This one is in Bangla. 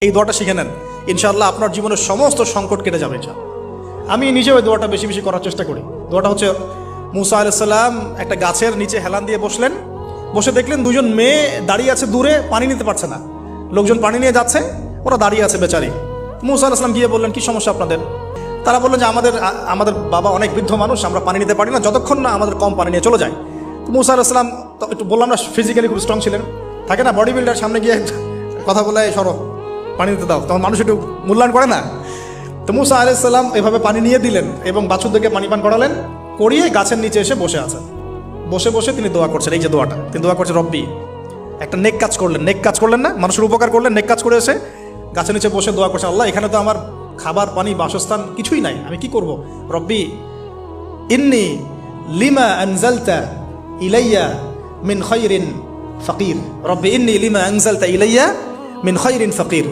এই দোয়াটা শিখে নেন, ইনশাআল্লাহ আপনার জীবনের সমস্ত সংকট কেটে যাবে। আমি নিজেও ওই দোয়াটা বেশি বেশি করার চেষ্টা করি। দোয়াটা হচ্ছে, মুসা আলাইহিস সালাম একটা গাছের নিচে হেলান দিয়ে বসলেন, বসে দেখলেন দুজন মেয়ে দাঁড়িয়ে আছে দূরে, পানি নিতে পারছে না, লোকজন পানি নিয়ে যাচ্ছে, ওরা দাঁড়িয়ে আছে বেচারি। মুসা আলাইহিস সালাম গিয়ে বললেন, কি সমস্যা আপনাদের? তারা বললেন যে আমাদের বাবা অনেক বৃদ্ধ মানুষ, আমরা পানি নিতে পারি না যতক্ষণ না আমাদের কম পানি নিয়ে চলে যায়। তো মুসা আলাইহিস সালাম একটু বললাম না, ফিজিক্যালি খুব স্ট্রং ছিলেন, থাকে না বডি বিল্ডার, সামনে গিয়ে কথা বলে সরো পানি দিতে দাও, তখন মানুষ একটু মূল্যায়ন করে না। তো মুসা আলাইহিস সালাম এভাবে পানি নিয়ে দিলেন এবং বাছুরদেরকে পানি পান করালেন, করিয়ে গাছের নিচে এসে বসে আছেন। বসে বসে তিনি দোয়া করছেন, এই যে দোয়াটা তিনি দোয়া করছেন, রব্বি, একটা নেক কাজ করলেন, নেক কাজ করলেন না, মানুষের উপকার করলেন, নেক কাজ করে এসে গাছের নিচে বসে দোয়া করছেন, আল্লাহ এখানে তো আমার খাবার পানি বাসস্থান কিছুই নাই, আমি কি করব? রব্বি ইন্নি লিমা আনজালতা ইলাইয়া মিন খায়রিন ফাকির, রব্বি ইন্নি লিমা আনজালতা ইলাইয়া মিন খায়রিন ফাকির।